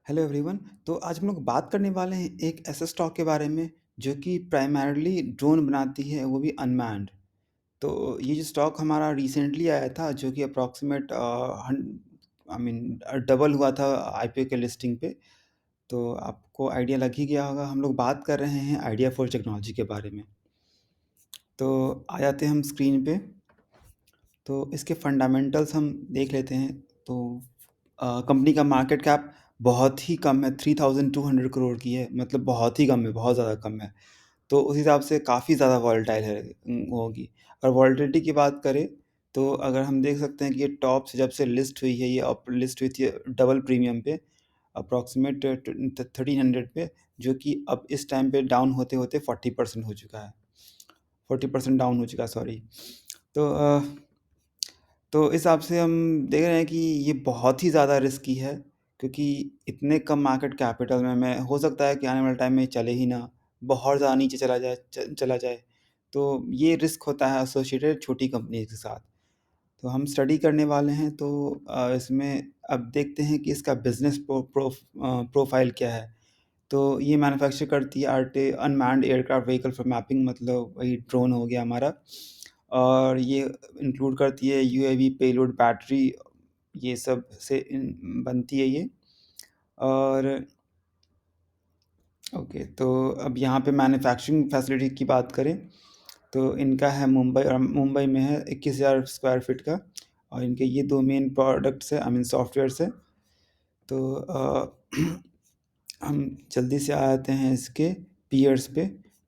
Hello everyone. तो आज हम लोग बात करने वाले हैं एक ऐसे स्टॉक के बारे में जो कि प्राइमरली ड्रोन बनाती है, वो भी अनमैन्ड। तो ये जो स्टॉक हमारा रिसेंटली आया था, जो कि अप्रॉक्सीमेट डबल हुआ था आईपीओ के लिस्टिंग पे। तो आपको आइडिया लग ही गया होगा, हम लोग बात कर रहे हैं आइडिया फोर्ज टेक्नोलॉजी के बारे में। तो आ जाते हैं हम स्क्रीन पे। तो इसके फंडामेंटल्स हम देख लेते हैं। तो कंपनी का मार्केट कैप बहुत ही कम है, 3200 करोड़ की है। मतलब बहुत ही कम है, बहुत ज़्यादा कम है। तो उस हिसाब से काफ़ी ज़्यादा वॉलेटाइल है होगी। और वॉलेटिलिटी की बात करें तो अगर हम देख सकते हैं कि ये टॉप से जब से लिस्ट हुई है, ये अप लिस्ट हुई थी डबल प्रीमियम पे, अप्रॉक्सीमेट 1300 पे, जो कि अब इस टाइम पे डाउन होते होते 40% हो चुका है। 40% डाउन हो चुका है, सॉरी। तो तो इस हिसाब से हम देख रहे हैं कि ये बहुत ही ज़्यादा रिस्की है, क्योंकि इतने कम मार्केट कैपिटल में मैं हो सकता है कि आने वाले टाइम में चले ही ना, बहुत ज़्यादा नीचे चला जाए। तो ये रिस्क होता है एसोसिएटेड छोटी कंपनी के साथ। तो हम स्टडी करने वाले हैं। तो इसमें अब देखते हैं कि इसका बिजनेस प्रोफाइल क्या है। तो ये मैन्युफैक्चर करती है आरटे unmanned aircraft vehicle for mapping, मतलब वही ड्रोन हो गया हमारा। और ये इंक्लूड करती है यूएवी पेलोड बैटरी, ये सब से बनती है ये। और ओके, तो अब यहाँ पे मैन्युफैक्चरिंग फैसिलिटी की बात करें तो इनका है मुंबई, और मुंबई में है 21,000 स्क्वायर फीट का। और इनके ये दो मेन प्रोडक्ट्स है, आई मीन सॉफ्टवेयर्स है। तो हम जल्दी से आ जाते हैं इसके पीयर्स पे।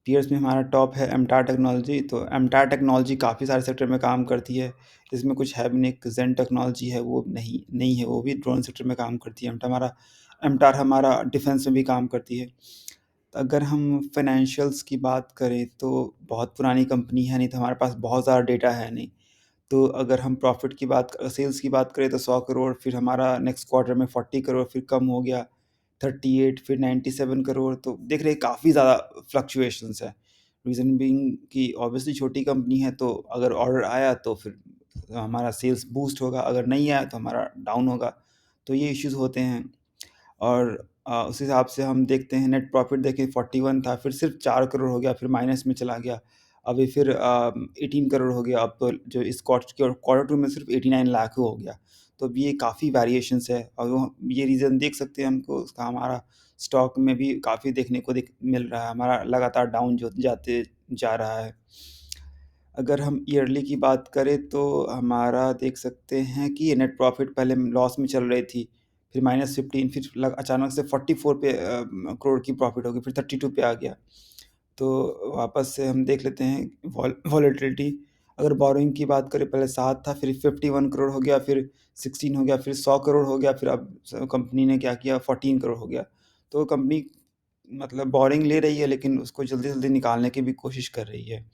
पीयर्स में हमारा टॉप है एमटार टेक्नोलॉजी। तो एमटार टेक्नोलॉजी काफ़ी सारे सेक्टर में काम करती है। इसमें कुछ है भी नहीं। एक जेन टेक्नोलॉजी है, वो नहीं नहीं है, वो भी ड्रोन सेक्टर में काम करती है। एमटार हमारा डिफेंस में भी काम करती है। अगर हम फाइनेंशियल्स की बात करें तो बहुत पुरानी कंपनी है, नहीं तो हमारे पास बहुत ज़्यादा डेटा है नहीं। तो अगर हम प्रॉफिट की सेल्स की बात करें तो 100 करोड़, फिर हमारा नेक्स्ट क्वार्टर में 40 करोड़, फिर कम हो गया 38, फिर 97 करोड़। तो देख रहे हैं काफ़ी ज़्यादा फ्लक्चुएशंस है। रीज़न बीइंग कि ऑब्वियसली छोटी कंपनी है, तो अगर ऑर्डर आया तो फिर हमारा सेल्स बूस्ट होगा, अगर नहीं आया तो हमारा डाउन होगा। तो ये इश्यूज़ होते हैं। और उस हिसाब से हम देखते हैं नेट प्रॉफिट देखें 41 था, फिर सिर्फ 4 करोड़ हो गया, फिर माइनस में चला गया। अभी फिर 18 करोड़ हो गया। अब तो जो इस क्वार्टर टू में सिर्फ 89 लाख हो गया। तो अब ये काफ़ी वेरिएशंस है, और ये रीज़न देख सकते हैं हमको उसका, हमारा स्टॉक में भी काफ़ी देखने को मिल रहा है, हमारा लगातार डाउन जो जाते जा रहा है। अगर हम ईयरली की बात करें तो हमारा देख सकते हैं कि ये नेट प्रॉफिट पहले लॉस में चल रही थी, फिर -15, फिर अचानक से 44 पे करोड़ की प्रॉफिट हो गई, फिर 32 पे आ गया। तो वापस से हम देख लेते हैं वॉलेटिलिटी। अगर बोरोइंग की बात करें, पहले 7 था, फिर 51 करोड़ हो गया, फिर 16 हो गया, फिर 100 करोड़ हो गया, फिर अब कंपनी ने क्या किया, 14 करोड़ हो गया। तो कंपनी मतलब बोरिंग ले रही है, लेकिन उसको जल्दी जल्दी निकालने की भी कोशिश कर रही है।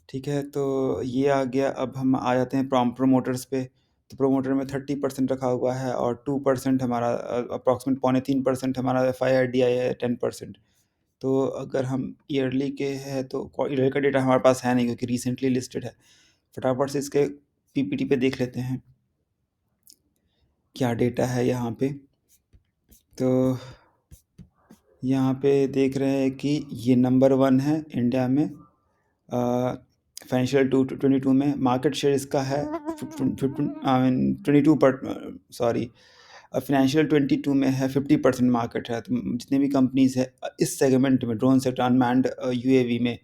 ठीक है, तो ये आ गया। अब हम आ जाते हैं प्रोमोटर्स पे। तो प्रोमोटर में 30% रखा हुआ है, और 2% हमारा अप्रॉक्सीमेट 3.25% हमारा एफआईआईडीआई है, 10%। तो अगर हम ईयरली के हैं तो ईयरली का डेटा हमारे पास है नहीं, क्योंकि रिसेंटली लिस्टेड है। फटाफट से इसके पीपीटी पे देख लेते हैं क्या डेटा है यहाँ पे। तो यहाँ पे देख रहे हैं कि ये नंबर 1 है इंडिया में फाइनेंशियल 22 में। मार्केट शेयर इसका है 22 पर, सॉरी, फाइनेंशियल 22 में है 50% मार्केट है। तो जितने भी कंपनीज है इस सेगमेंट में, ड्रोन सेक्टर अनमैन्ड यूएवी में,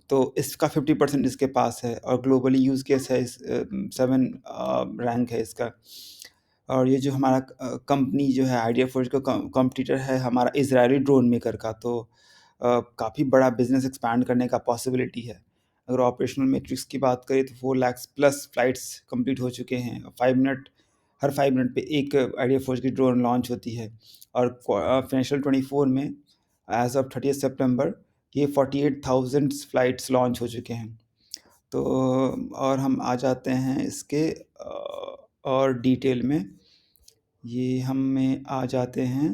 तो इसका 50% इसके पास है। और ग्लोबली यूज़ केस है, 7 रैंक है इसका। और ये जो हमारा कंपनी जो है आइडिया फोर्ज का कॉम्पिटिटर है हमारा इजरायली ड्रोन मेकर का। तो काफ़ी बड़ा बिजनेस एक्सपैंड करने का पॉसिबिलिटी है। अगर ऑपरेशनल मेट्रिक्स की बात करें तो 4 लाख प्लस फ्लाइट्स कंप्लीट हो चुके हैं। 5 मिनट, हर 5 मिनट पे एक आइडिया फोर्ज की ड्रोन लॉन्च होती है। और फाइनेंशियल 24 में एज ऑफ 30 सितंबर ये 48,000 फ्लाइट्स लॉन्च हो चुके हैं। तो और हम आ जाते हैं इसके और डिटेल में। ये हम में आ जाते हैं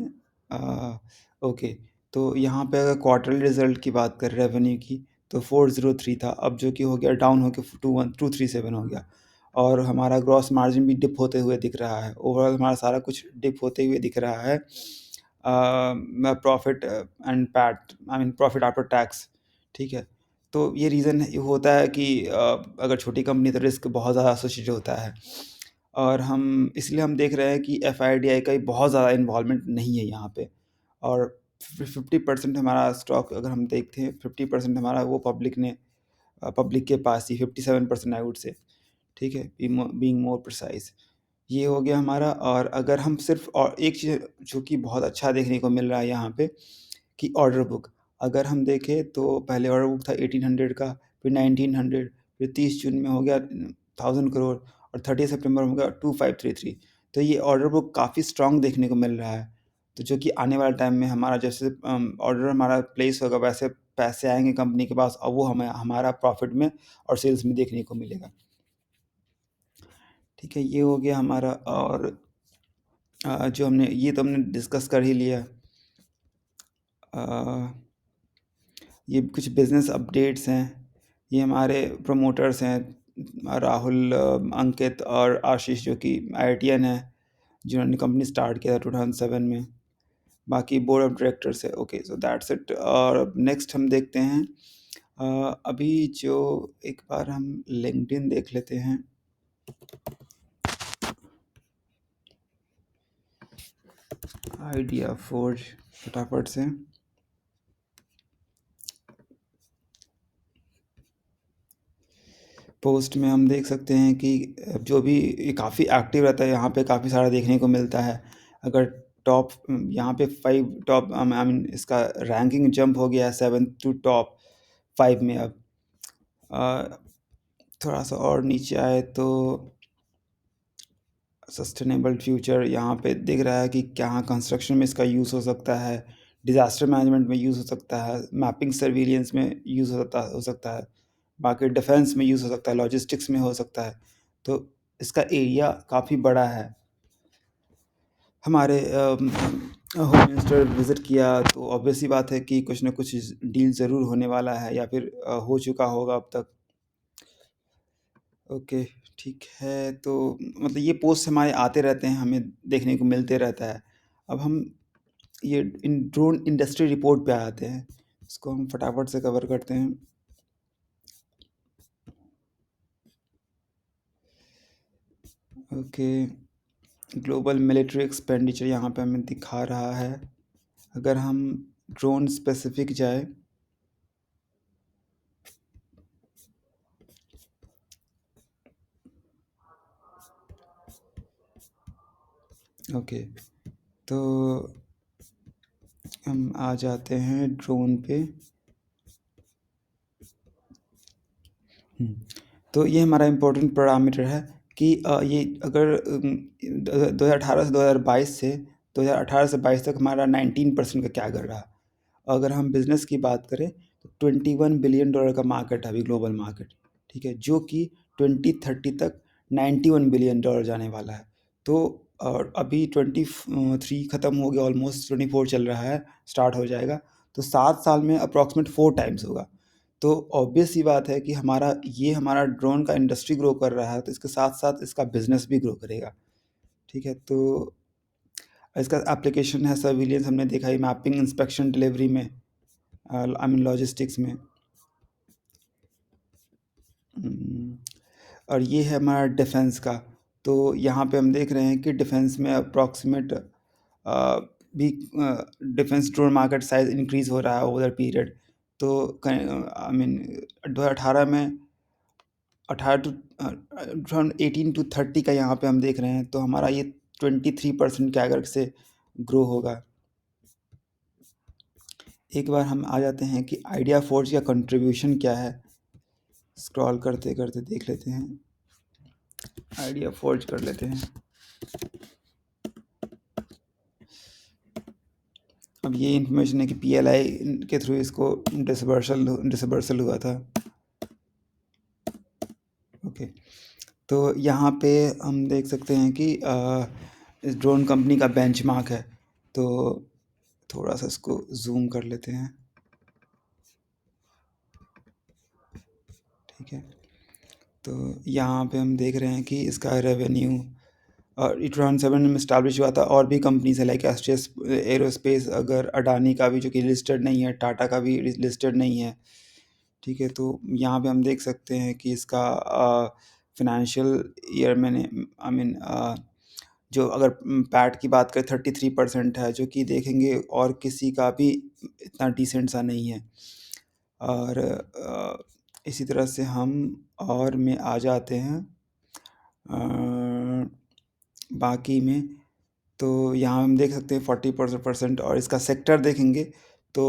ओके। तो यहाँ पे अगर क्वार्टरली रिजल्ट की बात करें रेवेन्यू की, तो 403 था, अब जो कि हो गया डाउन होकर 21237 हो गया। और हमारा ग्रॉस मार्जिन भी डिप होते हुए दिख रहा है। ओवरऑल हमारा सारा कुछ डिप होते हुए दिख रहा है। Profit and PAT, I mean profit after tax, ठीक है। तो ये रीज़न होता है कि अगर छोटी कंपनी तो रिस्क बहुत ज़्यादा एसोसिएटेड होता है, और हम इसलिए हम देख रहे हैं कि एफआईडीआई का बहुत ज़्यादा इन्वॉल्वमेंट नहीं है यहाँ पे। और 50% हमारा स्टॉक अगर हम देखते हैं, 50% हमारा वो पब्लिक के पास ही, 57% आई वुड से, ठीक है, बीइंग मोर प्रिसाइज। ये हो गया हमारा। और अगर हम सिर्फ, और एक चीज़ जो कि बहुत अच्छा देखने को मिल रहा है यहाँ पे, कि ऑर्डर बुक अगर हम देखें तो पहले ऑर्डर बुक था 1800 का, फिर 1900, फिर 30 जून में हो गया 1000 करोड़, और 30 सितंबर में हो गया 2533। तो ये ऑर्डर बुक काफ़ी स्ट्रांग देखने को मिल रहा है। तो जो कि आने वाले टाइम में हमारा जैसे ऑर्डर हमारा प्लेस होगा, वैसे पैसे आएंगे कंपनी के पास, और वो हमें हमारा प्रॉफिट में और सेल्स में देखने को मिलेगा। ठीक है, ये हो गया हमारा। और जो हमने, ये तो हमने डिस्कस कर ही लिया। ये कुछ बिजनेस अपडेट्स हैं। ये हमारे प्रमोटर्स हैं, राहुल, अंकित और आशीष, जो कि IITian है, जिन्होंने कंपनी स्टार्ट किया था 2007 में। बाकी बोर्ड ऑफ डायरेक्टर्स है। Okay, so that's it. और नेक्स्ट हम देखते हैं, अभी जो, एक बार हम लिंक्डइन देख लेते हैं। आइडिया फोर्ज फटाफट से। पोस्ट में हम देख सकते हैं कि जो भी ये काफ़ी एक्टिव रहता है, यहाँ पे काफ़ी सारा देखने को मिलता है। अगर टॉप, यहाँ पे 5 टॉप, आई मीन इसका रैंकिंग जंप हो गया है 7 टू टॉप 5 में अब। अ, थोड़ा सा और नीचे आए तो सस्टेनेबल फ्यूचर यहाँ पे दिख रहा है कि क्या कंस्ट्रक्शन में इसका यूज़ हो सकता है, डिज़ास्टर मैनेजमेंट में यूज़ हो सकता है, मैपिंग सर्विलियंस में यूज़ हो सकता है, बाकी डिफेंस में यूज़ हो सकता है, लॉजिस्टिक्स में हो सकता है। तो इसका एरिया काफ़ी बड़ा है। हमारे होम मिनिस्टर विज़िट किया तो ऑब्वियस सी बात है कि कुछ ना कुछ डील ज़रूर होने वाला है, या फिर हो चुका होगा अब तक। ओके, ठीक है। तो मतलब ये पोस्ट हमारे आते रहते हैं, हमें देखने को मिलते रहता है। अब हम ये इन ड्रोन इंडस्ट्री रिपोर्ट पे आते हैं, इसको हम फटाफट से कवर करते हैं। ओके, ग्लोबल मिलिट्री एक्सपेंडिचर यहाँ पे हमें दिखा रहा है। अगर हम ड्रोन स्पेसिफिक जाए, ओके, तो हम आ जाते हैं ड्रोन पे। तो ये हमारा इम्पोर्टेंट पैरामीटर है कि ये अगर 2018 से 2022 से 2018 से 22 तक हमारा 19% का क्या कर रहा। अगर हम बिज़नेस की बात करें तो $21 बिलियन का मार्केट है अभी, ग्लोबल मार्केट, ठीक है, जो कि 2030 तक $91 बिलियन जाने वाला है। तो और अभी 23 ख़त्म हो गया, ऑलमोस्ट 24 चल रहा है, स्टार्ट हो जाएगा। तो 7 साल में अप्रॉक्सीमेट 4 टाइम्स होगा। तो ऑब्वियस सी बात है कि हमारा ड्रोन का इंडस्ट्री ग्रो कर रहा है, तो इसके साथ साथ इसका बिजनेस भी ग्रो करेगा। ठीक है, तो इसका एप्लीकेशन है सर्विलियंस, हमने देखा है, मैपिंग, इंस्पेक्शन, डिलीवरी में, आई मीन लॉजिस्टिक्स में। और ये है हमारा डिफेंस का। तो यहाँ पे हम देख रहे हैं कि डिफेंस में अप्रॉक्सीमेट भी defence drone market size increase हो रहा है ओवर द पीरियड। तो आई मीन 2018 में 18 to 30 का यहाँ पे हम देख रहे हैं, तो हमारा ये 23% कैगर से ग्रो होगा। एक बार हम आ जाते हैं कि आइडिया फोर्ज का कंट्रीब्यूशन क्या है, स्क्रॉल करते करते देख लेते हैं, आइडिया फोर्ज कर लेते हैं। अब ये इन्फॉर्मेशन है कि PLI के थ्रू इसको डिसबर्सल हुआ था। ओके, तो यहाँ पे हम देख सकते हैं कि इस ड्रोन कंपनी का बेंचमार्क है। तो थोड़ा सा इसको जूम कर लेते हैं, ठीक है। तो यहाँ पे हम देख रहे हैं कि इसका रेवेन्यू और 2007 में इस्टैब्लिश हुआ था। और भी कंपनीज है लाइक एसटीएस एरोस्पेस, अगर अडानी का भी जो कि लिस्टेड नहीं है, टाटा का भी लिस्टेड नहीं है, ठीक है। तो यहाँ पे हम देख सकते हैं कि इसका फिनेंशियल ईयर मैंने आई मीन जो अगर पैट की बात करें 33% है, जो कि देखेंगे और किसी का भी इतना डिसेंट सा नहीं है। और इसी तरह से हम और में आ जाते हैं बाकी में। तो यहाँ हम देख सकते हैं 40% और इसका सेक्टर देखेंगे तो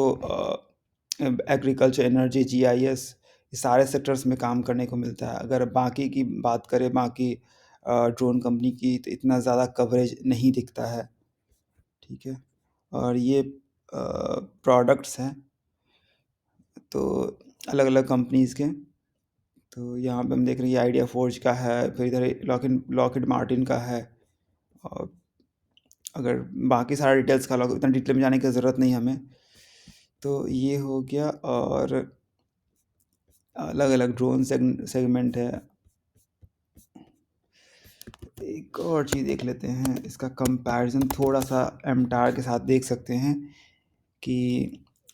एग्रीकल्चर, एनर्जी, जीआईएस, ये सारे सेक्टर्स में काम करने को मिलता है। अगर बाकी की बात करें, बाकी ड्रोन कंपनी की, तो इतना ज़्यादा कवरेज नहीं दिखता है, ठीक है। और ये प्रोडक्ट्स हैं तो अलग अलग कंपनीज़ के। तो यहाँ पे हम देख रहे हैं आइडिया फोर्ज का है, फिर इधर लॉकहीड मार्टिन का है। और अगर बाकी सारे डिटेल्स का इतना डिटेल में जाने की ज़रूरत नहीं हमें। तो ये हो गया। और अलग अलग ड्रोन सेगमेंट है। एक और चीज़ देख लेते हैं, इसका कंपैरिजन थोड़ा सा एमटार के साथ देख सकते हैं कि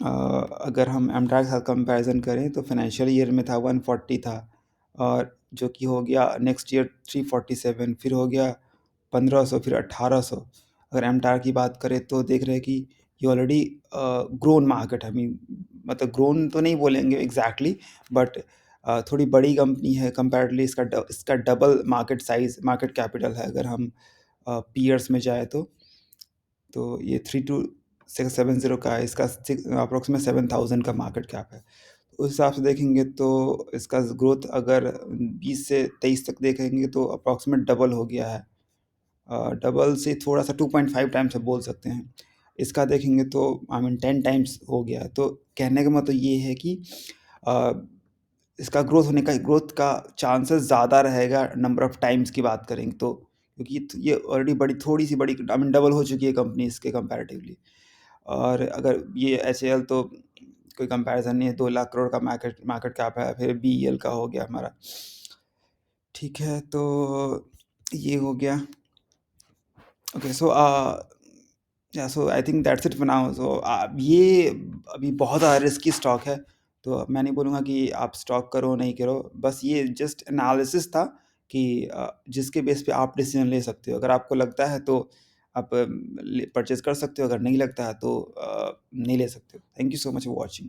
अगर हम एमटार के साथ कंपैरिजन करें तो फाइनेंशियल ईयर में था 140 था, और जो कि हो गया नेक्स्ट ईयर 347, फिर हो गया 1500, फिर 1800। अगर एमटार की बात करें तो देख रहे हैं कि ये ऑलरेडी ग्रोन मार्केट है। मीन मतलब ग्रोन तो नहीं बोलेंगे एग्जैक्टली, बट थोड़ी बड़ी कंपनी है कंपैरेटिवली। इसका double market size, market capital है अगर हम पीयर्स में जाए तो ये 3270 का है, इसका अप्रोक्सीमेट 7000 का मार्केट कैप है। उस हिसाब से देखेंगे तो इसका ग्रोथ अगर 20 से 23 तक देखेंगे तो अप्रोक्सीमेट डबल हो गया है। डबल से थोड़ा सा 2.5 टाइम्स आप बोल सकते हैं। इसका देखेंगे तो आई मीन 10 टाइम्स हो गया है। तो कहने का मतलब ये है कि अ, इसका ग्रोथ का चांसेस ज़्यादा रहेगा नंबर ऑफ टाइम्स की बात करेंगे तो, क्योंकि ये ऑलरेडी थोड़ी सी बड़ी आई मीन डबल हो चुकी है कंपनी इसके कंपैरेटिवली। और अगर ये एच तो कोई कंपैरिजन नहीं है, 2 लाख करोड़ का मार्केट मार्केट कैप है। फिर बी का हो गया हमारा, ठीक है। तो ये हो गया। ओके, सो या so I think that's it for now. So ये अभी बहुत ज़्यादा रिस्की स्टॉक है, तो मैं नहीं बोलूँगा कि आप स्टॉक करो नहीं करो। बस ये जस्ट एनालिसिस था कि जिसके बेस पे आप डिसीजन ले सकते हो। अगर आपको लगता है तो आप परचेज कर सकते हो, अगर नहीं लगता है तो नहीं ले सकते हो। Thank you so much for watching.